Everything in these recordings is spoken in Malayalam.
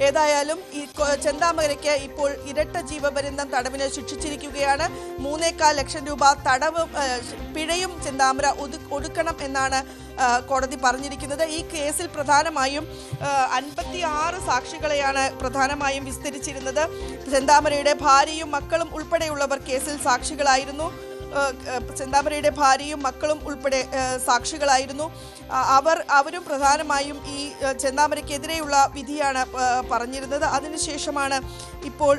ഏതായാലും ഈ ചെന്താമരയ്ക്ക് ഇപ്പോൾ ഇരട്ട ജീവപര്യന്തം തടവിന് ശിക്ഷിച്ചിരിക്കുകയാണ്. 3.25 ലക്ഷം രൂപ പിഴയും ചെന്താമര ഒടുക്കണം എന്നാണ് കോടതി പറഞ്ഞിരിക്കുന്നത്. ഈ കേസിൽ പ്രധാനമായും 56 സാക്ഷികളെയാണ് പ്രധാനമായും വിസ്തരിച്ചിരുന്നത്. ചെന്താമരയുടെ ഭാര്യയും മക്കളും ഉൾപ്പെടെയുള്ളവർ കേസിൽ സാക്ഷികളായിരുന്നു. ചെന്താമരയുടെ ഭാര്യയും മക്കളും ഉൾപ്പെടെ സാക്ഷികളായിരുന്നു. അവരും പ്രധാനമായും ഈ ചെന്താമരയ്ക്കെതിരെയുള്ള വിധിയാണ് പറഞ്ഞിരുന്നത്. അതിനുശേഷമാണ് ഇപ്പോൾ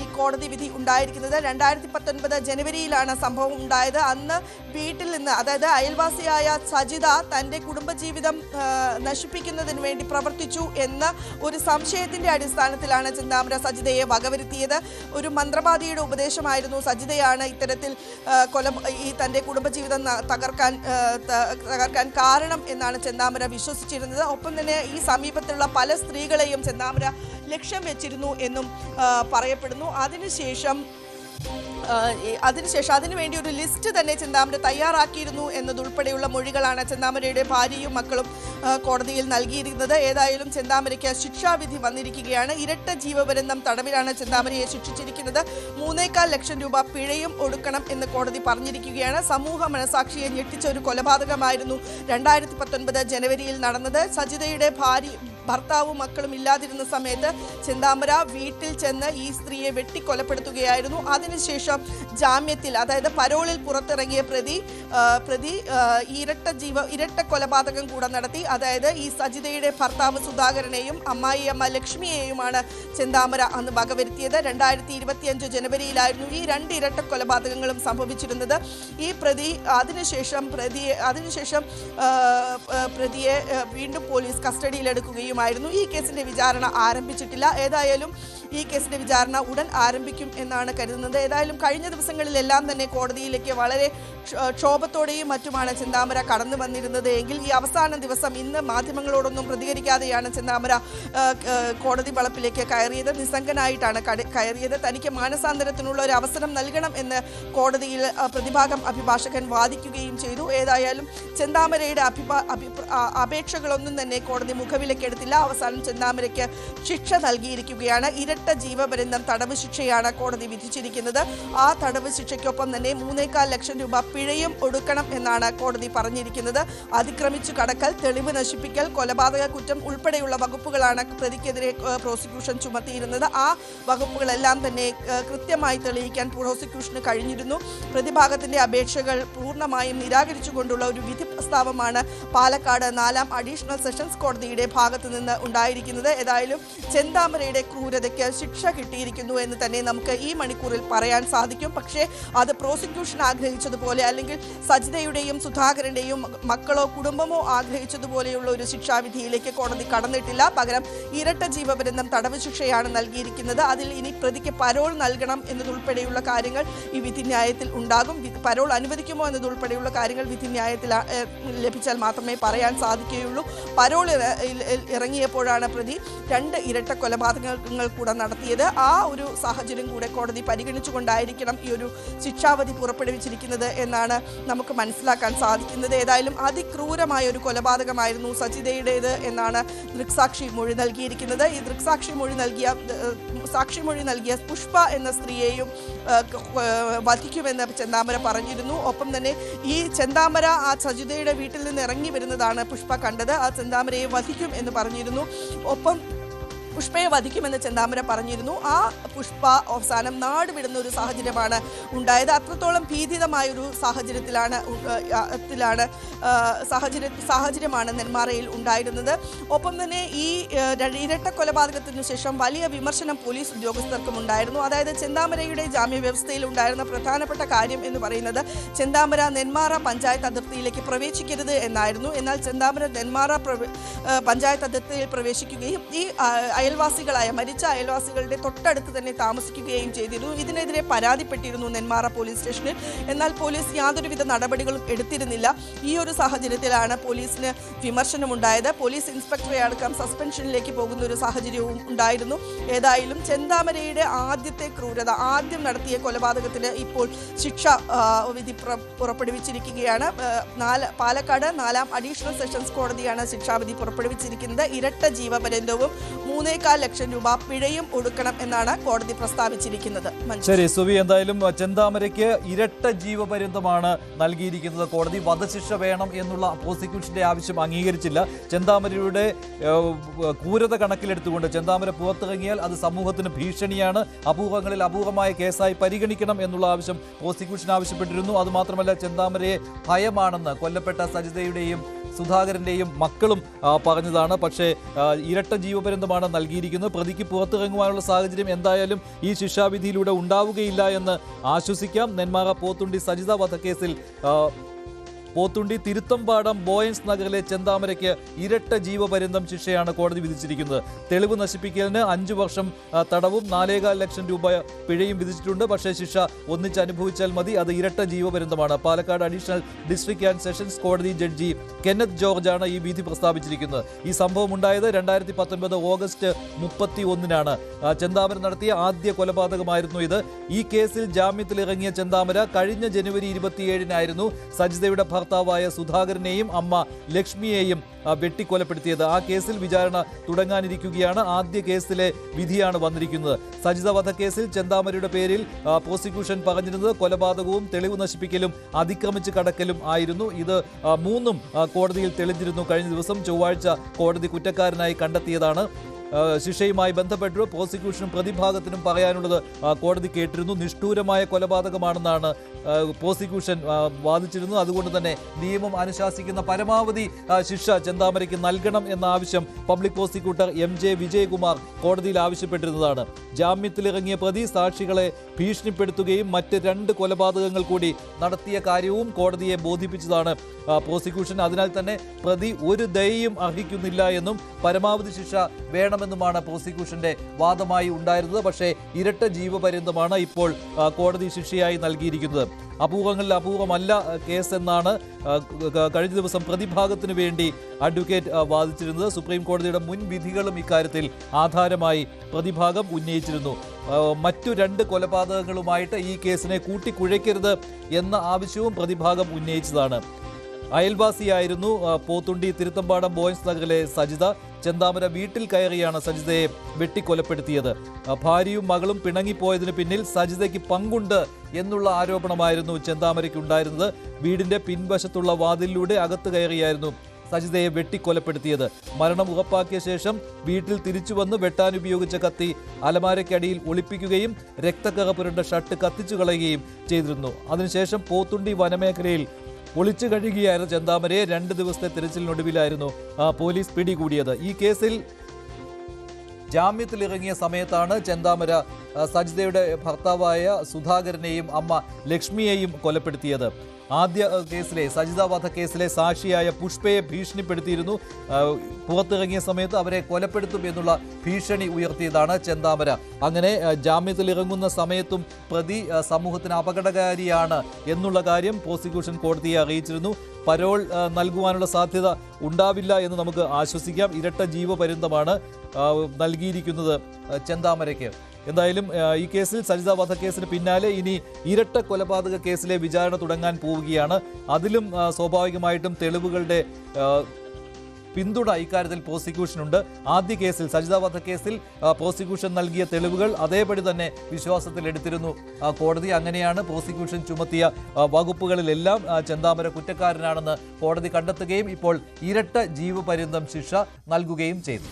ഈ കോടതി വിധി ഉണ്ടായിരിക്കുന്നത്. 2019 ജനുവരിയിലാണ് സംഭവം ഉണ്ടായത്. അന്ന് വീട്ടിൽ നിന്ന്, അതായത് അയൽവാസിയായ സജിത തൻ്റെ കുടുംബജീവിതം നശിപ്പിക്കുന്നതിന് വേണ്ടി പ്രവർത്തിച്ചു എന്ന ഒരു സംശയത്തിൻ്റെ അടിസ്ഥാനത്തിലാണ് ചെന്താമര സജിതയെ വകവരുത്തിയത്. ഒരു മന്ത്രവാദിയുടെ ഉപദേശമായിരുന്നു സജിതയാണ് ഇത്തരത്തിൽ തൻ്റെ കുടുംബജീവിതം തകർക്കാൻ കാരണം എന്നാണ് ചെന്താമര വിശ്വസിച്ചിരുന്നത്. ഒപ്പം തന്നെ ഈ സമീപത്തുള്ള പല സ്ത്രീകളെയും ചെന്താമര ലക്ഷ്യം വെച്ചിരുന്നു എന്നും പറയപ്പെടുന്നു. അതിനുശേഷം അതിനുവേണ്ടി ഒരു ലിസ്റ്റ് തന്നെ ചെന്താമര തയ്യാറാക്കിയിരുന്നു എന്നതുൾപ്പെടെയുള്ള മൊഴികളാണ് ചെന്താമരയുടെ ഭാര്യയും മക്കളും കോടതിയിൽ നൽകിയിരിക്കുന്നത്. ഏതായാലും ചെന്താമരയ്ക്ക് ശിക്ഷാവിധി വന്നിരിക്കുകയാണ്. ഇരട്ട ജീവപര്യന്തം തടവിലാണ് ചെന്താമരയെ ശിക്ഷിച്ചിരിക്കുന്നത്. 3.25 ലക്ഷം രൂപ പിഴയും ഒടുക്കണം എന്ന് കോടതി പറഞ്ഞിരിക്കുകയാണ്. സമൂഹ മനസാക്ഷിയെ ഞെട്ടിച്ച ഒരു കൊലപാതകമായിരുന്നു 2019 ജനുവരിയിൽ നടന്നത്. സജിതയുടെ ഭർത്താവും മക്കളും ഇല്ലാതിരുന്ന സമയത്ത് ചെന്താമര വീട്ടിൽ ചെന്ന് ഈ സ്ത്രീയെ വെട്ടിക്കൊലപ്പെടുത്തുകയായിരുന്നു. അതിനുശേഷം ജാമ്യത്തിൽ, അതായത് പരോളിൽ പുറത്തിറങ്ങിയ പ്രതി ഇരട്ട കൊലപാതകം കൂടെ നടത്തി. അതായത് ഈ സജിതയുടെ ഭർത്താവ് സുധാകരനെയും അമ്മായിയമ്മ ലക്ഷ്മിയെയുമാണ് ചെന്താമര അന്ന് വകവരുത്തിയത്. 2025 ജനുവരിയിലായിരുന്നു ഈ 2 ഇരട്ട കൊലപാതകങ്ങളും സംഭവിച്ചിരുന്നത്. ഈ അതിനുശേഷം പ്രതിയെ വീണ്ടും പോലീസ് കസ്റ്റഡിയിലെടുക്കുകയും ഈ കേസിന്റെ വിചാരണ ആരംഭിച്ചിട്ടില്ല. ഏതായാലും ഈ കേസിന്റെ വിചാരണ ഉടൻ ആരംഭിക്കും എന്നാണ് കരുതുന്നത്. ഏതായാലും കഴിഞ്ഞ ദിവസങ്ങളിലെല്ലാം തന്നെ കോടതിയിലേക്ക് വളരെ ക്ഷോഭത്തോടെയും മറ്റുമാണ് ചെന്താമര കടന്നു വന്നിരുന്നത് എങ്കിൽ ഈ അവസാന ദിവസം ഇന്ന് മാധ്യമങ്ങളോടൊന്നും പ്രതികരിക്കാതെയാണ് ചെന്താമര കോടതി വളപ്പിലേക്ക് കയറിയത്. നിസ്സംഗനായിട്ടാണ് കയറിയത്. തനിക്ക് മാനസാന്തരത്തിനുള്ള ഒരു അവസരം നൽകണം എന്ന് കോടതിയിൽ പ്രതിഭാഗം അഭിഭാഷകൻ വാദിക്കുകയും ചെയ്തു. ഏതായാലും ചെന്താമരയുടെ അപേക്ഷകളൊന്നും തന്നെ കോടതി മുഖവിലക്കെടുത്തില്ല. അവസാനം ചെന്താമരയ്ക്ക് ശിക്ഷ നൽകിയിരിക്കുകയാണ്. ഇരട്ട ജീവപര്യന്തം തടവ് ശിക്ഷയാണ് കോടതി വിധിച്ചിരിക്കുന്നത്. ആ തടവ് ശിക്ഷയ്ക്കൊപ്പം തന്നെ 3.25 ലക്ഷം രൂപ പിഴയും ഒടുക്കണം എന്നാണ് കോടതി പറഞ്ഞിരിക്കുന്നത്. അതിക്രമിച്ചു കടക്കൽ, തെളിവ് നശിപ്പിക്കൽ, കൊലപാതക കുറ്റം ഉൾപ്പെടെയുള്ള വകുപ്പുകളാണ് പ്രതിക്കെതിരെ പ്രോസിക്യൂഷൻ ചുമത്തിയിരുന്നത്. ആ വകുപ്പുകളെല്ലാം തന്നെ കൃത്യമായി തെളിയിക്കാൻ പ്രോസിക്യൂഷന് കഴിഞ്ഞിരുന്നു. പ്രതിഭാഗത്തിന്റെ അപേക്ഷകൾ പൂർണ്ണമായും നിരാകരിച്ചുകൊണ്ടുള്ള ഒരു വിധി പ്രസ്താവമാണ് പാലക്കാട് 4ാം അഡീഷണൽ സെഷൻസ് കോടതിയുടെ ഭാഗത്തു നിന്ന് ഉണ്ടായിരിക്കുന്നത്. ഏതായാലും ചെന്താമരയുടെ ക്രൂരതയ്ക്ക് ശിക്ഷ കിട്ടിയിരിക്കുന്നു എന്ന് തന്നെ നമുക്ക് ഈ മണിക്കൂറിൽ പറയാൻ സാധിക്കും. പക്ഷേ അത് പ്രോസിക്യൂഷൻ ആഗ്രഹിച്ചതുപോലെ, അല്ലെങ്കിൽ സജിതയുടെയും സുധാകരന്റെയും മക്കളോ കുടുംബമോ ആഗ്രഹിച്ചതുപോലെയുള്ള ഒരു ശിക്ഷാവിധിയിലേക്ക് കോടതി കടന്നിട്ടില്ല. പകരം ഇരട്ട ജീവപര്യന്തം തടവ് ശിക്ഷയാണ് നൽകിയിരിക്കുന്നത്. അതിൽ ഇനി പ്രതിക്ക് പരോൾ നൽകണം എന്നതുൾപ്പെടെയുള്ള കാര്യങ്ങൾ ഈ വിധിന്യായത്തിൽ ഉണ്ടാകും. പരോൾ അനുവദിക്കുമോ എന്നതുൾപ്പെടെയുള്ള കാര്യങ്ങൾ വിധിന്യായത്തിൽ ലഭിച്ചാൽ മാത്രമേ പറയാൻ സാധിക്കുകയുള്ളൂ. പരോൾ ഇറങ്ങിയപ്പോഴാണ് പ്രതി 2 ഇരട്ട കൊലപാതകങ്ങൾ കൂടെ നടത്തിയത്. ആ ഒരു സാഹചര്യം കൂടെ കോടതി പരിഗണിച്ചുകൊണ്ടായിരിക്കണം ഈ ഒരു ശിക്ഷാവധി പുറപ്പെടുവിച്ചിരിക്കുന്നത് എന്നാണ് നമുക്ക് മനസ്സിലാക്കാൻ സാധിക്കുന്നത്. ഏതായാലും അതിക്രൂരമായ ഒരു കൊലപാതകമായിരുന്നു സജിതയുടേത് എന്നാണ് ദൃക്സാക്ഷി മൊഴി നൽകിയിരിക്കുന്നത്. ഈ സാക്ഷിമൊഴി നൽകിയ പുഷ്പ എന്ന സ്ത്രീയെയും വധിക്കുമെന്ന് ചെന്താമര പറഞ്ഞിരുന്നു. ഒപ്പം തന്നെ ഈ ചെന്താമര ആ സജിതയുടെ വീട്ടിൽ നിന്ന് ഇറങ്ങി വരുന്നതാണ് പുഷ്പ കണ്ടത്. ആ ചെന്താമരയെ വധിക്കും എന്ന് പറഞ്ഞിരുന്നു. ഒപ്പം പുഷ്പയെ വധിക്കുമെന്ന് ചെന്താമര പറഞ്ഞിരുന്നു. ആ പുഷ്പ അവസാനം നാട് വിടുന്ന ഒരു സാഹചര്യമാണ് ഉണ്ടായത്. അത്രത്തോളം ഭീതിതമായൊരു സാഹചര്യമാണ് നെന്മാറയിൽ ഉണ്ടായിരുന്നത്. ഒപ്പം തന്നെ ഈ ഇരട്ട കൊലപാതകത്തിനു ശേഷം വലിയ വിമർശനം പോലീസ് ഉദ്യോഗസ്ഥർക്കും ഉണ്ടായിരുന്നു. അതായത് ചെന്താമരയുടെ ജാമ്യവ്യവസ്ഥയിൽ ഉണ്ടായിരുന്ന പ്രധാനപ്പെട്ട കാര്യം എന്ന് പറയുന്നത് ചെന്താമര നെന്മാറ പഞ്ചായത്ത് അതിർത്തിയിലേക്ക് പ്രവേശിക്കരുത് എന്നായിരുന്നു. എന്നാൽ ചെന്താമര നെന്മാറ പഞ്ചായത്ത് അതിർത്തിയിൽ പ്രവേശിക്കുകയും ഈ മരിച്ച അയൽവാസികളുടെ തൊട്ടടുത്ത് തന്നെ താമസിക്കുകയും ചെയ്തിരുന്നു. ഇതിനെതിരെ പരാതിപ്പെട്ടിരുന്നു നെന്മാറ പോലീസ് സ്റ്റേഷനിൽ. എന്നാൽ പോലീസ് യാതൊരുവിധ നടപടികളും എടുത്തിരുന്നില്ല. ഈ ഒരു സാഹചര്യത്തിലാണ് പോലീസിന് വിമർശനമുണ്ടായത്. പോലീസ് ഇൻസ്പെക്ടറെ അടക്കം സസ്പെൻഷനിലേക്ക് പോകുന്ന ഒരു സാഹചര്യവും ഉണ്ടായിരുന്നു. ഏതായാലും ചെന്താമരയുടെ ആദ്യത്തെ ക്രൂരത, ആദ്യം നടത്തിയ കൊലപാതകത്തിന് ഇപ്പോൾ ശിക്ഷാ വിധി പുറപ്പെടുവിച്ചിരിക്കുകയാണ്. പാലക്കാട് 4ാം അഡീഷണൽ സെഷൻസ് കോടതിയാണ് ശിക്ഷാവിധി പുറപ്പെടുവിച്ചിരിക്കുന്നത്. ഇരട്ട ജീവപര്യന്തവും 3.25 ലക്ഷം രൂപ പിഴയും ഒടുക്കണം എന്നാണ് കോടതി പ്രസ്താവിച്ചിരിക്കുന്നത്. ശരി സുവി, എന്തായാലും ചെന്താമരയ്ക്ക് ഇരട്ട ജീവപര്യന്തമാണ് നൽകിയിരിക്കുന്നത് കോടതി. വധശിക്ഷ വേണം എന്നുള്ള പ്രോസിക്യൂഷന്റെ ആവശ്യം അംഗീകരിച്ചില്ല. ചെന്താമരയുടെ ക്രൂരത കണക്കിലെടുത്തുകൊണ്ട് ചെന്താമര പുറത്തിറങ്ങിയാൽ അത് സമൂഹത്തിന് ഭീഷണിയാണ്, അപൂർവങ്ങളിൽ അപൂർവമായ കേസായി പരിഗണിക്കണം എന്നുള്ള ആവശ്യം പ്രോസിക്യൂഷൻ ആവശ്യപ്പെട്ടിരുന്നു. അതുമാത്രമല്ല ചെന്താമരയെ ഭയമാണെന്ന് കൊല്ലപ്പെട്ട സജിതയുടെയും സുധാകരന്റെയും മക്കളും പറഞ്ഞതാണ്. പക്ഷേ ഇരട്ട ജീവപര്യന്തമാണ് നൽകിയിരിക്കുന്നത്. പ്രതിക്ക് പുറത്തിറങ്ങുവാനുള്ള സാഹചര്യം എന്തായാലും ഈ ശിക്ഷാവിധിയിലൂടെ ഉണ്ടാവുകയില്ല എന്ന് ആശ്വസിക്കാം. നെന്മാറ പോത്തുണ്ടി സജിത വധക്കേസിൽ പോത്തുണ്ടി തിരുത്തമ്പാടം ബോയൻസ് നഗറിലെ ചെന്താമരയ്ക്ക് ഇരട്ട ജീവപര്യന്തം ശിക്ഷയാണ് കോടതി വിധിച്ചിരിക്കുന്നത്. തെളിവ് നശിപ്പിക്കലിന് 5 വർഷം തടവും 4.25 ലക്ഷം രൂപ പിഴയും വിധിച്ചിട്ടുണ്ട്. പക്ഷേ ശിക്ഷ ഒന്നിച്ച് അനുഭവിച്ചാൽ മതി. അത് ഇരട്ട ജീവപര്യന്തമാണ്. Palakkad additional district and sessions കോടതി ജഡ്ജി കെന്നത്ത് ജോർജാണ് ഈ വിധി പ്രസ്താവിച്ചിരിക്കുന്നത്. ഈ സംഭവം ഉണ്ടായത് 2019 ഓഗസ്റ്റ് 31-നാണ്. ചെന്താമര നടത്തിയ ആദ്യ കൊലപാതകമായിരുന്നു ഇത്. ഈ കേസിൽ ജാമ്യത്തിലിറങ്ങിയ ചെന്താമര കഴിഞ്ഞ ജനുവരി 27-നായിരുന്നു സജിതയുടെ ഭർത്താവായ സുധാകരനെയും അമ്മ ലക്ഷ്മിയെയും വെട്ടിക്കൊലപ്പെടുത്തിയത്. ആ കേസിൽ വിചാരണ തുടങ്ങാനിരിക്കുകയാണ്. ആദ്യ കേസിലെ വിധിയാണ് വന്നിരിക്കുന്നത്. സജിത വധക്കേസിൽ ചെന്താമരയുടെ പേരിൽ പ്രോസിക്യൂഷൻ പറഞ്ഞിരുന്നത് കൊലപാതകവും തെളിവ് നശിപ്പിക്കലും അതിക്രമിച്ച് കടക്കലും ആയിരുന്നു. ഇത് 3ഉം കോടതിയിൽ തെളിഞ്ഞിരുന്നു. കഴിഞ്ഞ ദിവസം ചൊവ്വാഴ്ച കോടതി കുറ്റക്കാരനായി കണ്ടെത്തിയതാണ്. ശിക്ഷയുമായി ബന്ധപ്പെട്ട് പ്രോസിക്യൂഷനും പ്രതിഭാഗത്തിനും പറയാനുള്ളത് കോടതി കേട്ടിരുന്നു. നിഷ്ഠൂരമായ കൊലപാതകമാണെന്നാണ് പ്രോസിക്യൂഷൻ വാദിച്ചിരുന്നത്. അതുകൊണ്ട് തന്നെ നിയമം അനുശാസിക്കുന്ന പരമാവധി ശിക്ഷ ചെന്താമരയ്ക്ക് നൽകണം എന്ന ആവശ്യം പബ്ലിക് പ്രോസിക്യൂട്ടർ MJ വിജയകുമാർ കോടതിയിൽ ആവശ്യപ്പെട്ടിരുന്നതാണ്. ജാമ്യത്തിലിറങ്ങിയ പ്രതി സാക്ഷികളെ ഭീഷണിപ്പെടുത്തുകയും മറ്റ് 2 കൊലപാതകങ്ങൾ കൂടി നടത്തിയ കാര്യവും കോടതിയെ ബോധിപ്പിച്ചതാണ് പ്രോസിക്യൂഷൻ. അതിനാൽ തന്നെ പ്രതി ഒരു ദയയും അർഹിക്കുന്നില്ല എന്നും പരമാവധി ശിക്ഷ വേണമെന്നുമാണ് പ്രോസിക്യൂഷന്റെ വാദമായി ഉണ്ടായിരുന്നത്. പക്ഷേ ഇരട്ട ജീവപര്യന്തമാണ് ഇപ്പോൾ കോടതി ശിക്ഷയായി നൽകിയിരിക്കുന്നത്. അപൂർവങ്ങളിൽ അപൂർവമല്ല കേസെന്നാണ് കഴിഞ്ഞ ദിവസം പ്രതിഭാഗത്തിനു വേണ്ടി അഡ്വക്കേറ്റ് വാദിച്ചിരുന്നത്. സുപ്രീം കോടതിയുടെ മുൻ വിധികളും ഇക്കാര്യത്തിൽ ആധാരമായി പ്രതിഭാഗം ഉന്നയിച്ചിരുന്നു. മറ്റു 2 കൊലപാതകങ്ങളുമായിട്ട് ഈ കേസിനെ കൂട്ടിക്കുഴയ്ക്കരുത് എന്ന ആവശ്യവും പ്രതിഭാഗം ഉന്നയിച്ചതാണ്. അയൽവാസിയായിരുന്നു പോത്തുണ്ടി തിരുത്തമ്പാടം ബോയ്സ് നഗറിലെ സജിത. ചെന്താമര വീട്ടിൽ കയറിയാണ് സജിതയെ വെട്ടിക്കൊലപ്പെടുത്തിയത്. ഭാര്യയും മകളും പിണങ്ങിപ്പോയതിന് പിന്നിൽ സജിതയ്ക്ക് പങ്കുണ്ട് എന്നുള്ള ആരോപണമായിരുന്നു ചെന്താമരയ്ക്ക് ഉണ്ടായിരുന്നത്. വീടിന്റെ പിൻവശത്തുള്ള വാതിലിലൂടെ അകത്ത് കയറിയായിരുന്നു സജിതയെ വെട്ടിക്കൊലപ്പെടുത്തിയത്. മരണം ഉറപ്പാക്കിയ ശേഷം വീട്ടിൽ തിരിച്ചു വന്ന് വെട്ടാൻ ഉപയോഗിച്ച കത്തി അലമാരയ്ക്കടിയിൽ ഒളിപ്പിക്കുകയും രക്തക്കറ പുരണ്ട ഷർട്ട് കത്തിച്ചു കളയുകയും ചെയ്തിരുന്നു. അതിനുശേഷം പോത്തുണ്ടി വനമേഖലയിൽ ഒളിച്ചു കഴിയുകയായിരുന്നു ചെന്താമരയെ. 2 ദിവസത്തെ തിരച്ചിലിനൊടുവിലായിരുന്നു പോലീസ് പിടികൂടിയത്. ഈ കേസിൽ ജാമ്യത്തിലിറങ്ങിയ സമയത്താണ് ചെന്താമര സജിതയുടെ ഭർത്താവായ സുധാകരനെയും അമ്മ ലക്ഷ്മിയെയും കൊലപ്പെടുത്തിയത്. ആദ്യ കേസിലെ സജിത വധക്കേസിലെ സാക്ഷിയായ പുഷ്പയെ ഭീഷണിപ്പെടുത്തിയിരുന്നു. പുറത്തിറങ്ങിയ സമയത്ത് അവരെ കൊലപ്പെടുത്തും എന്നുള്ള ഭീഷണി ഉയർത്തിയതാണ് ചെന്താമര. അങ്ങനെ ജാമ്യത്തിലിറങ്ങുന്ന സമയത്തും പ്രതി സമൂഹത്തിന് അപകടകാരിയാണ് എന്നുള്ള കാര്യം പ്രോസിക്യൂഷൻ കോടതിയെ അറിയിച്ചിരുന്നു. പരോൾ നൽകുവാനുള്ള സാധ്യത ഉണ്ടാവില്ല എന്ന് നമുക്ക് ആശ്വസിക്കാം. ഇരട്ട ജീവപര്യന്തമാണ് നൽകിയിരിക്കുന്നത് ചെന്താമരയ്ക്ക്. എന്തായാലും ഈ കേസിൽ സജിത വധക്കേസിന് പിന്നാലെ ഇനി ഇരട്ട കൊലപാതക കേസിലെ വിചാരണ തുടങ്ങാൻ പോവുകയാണ്. അതിലും സ്വാഭാവികമായിട്ടും തെളിവുകളുടെ പിന്തുണ ഇക്കാര്യത്തിൽ പ്രോസിക്യൂഷനുണ്ട്. ആദ്യ കേസിൽ സജിത വധക്കേസിൽ പ്രോസിക്യൂഷൻ നൽകിയ തെളിവുകൾ അതേപടി തന്നെ വിശ്വാസത്തിൽ എടുത്തിരുന്നു കോടതി. അങ്ങനെയാണ് പ്രോസിക്യൂഷൻ ചുമത്തിയ വകുപ്പുകളിലെല്ലാം ചെന്താമര കുറ്റക്കാരനാണെന്ന് കോടതി കണ്ടെത്തുകയും ഇപ്പോൾ ഇരട്ട ജീവപര്യന്തം ശിക്ഷ നൽകുകയും ചെയ്തു.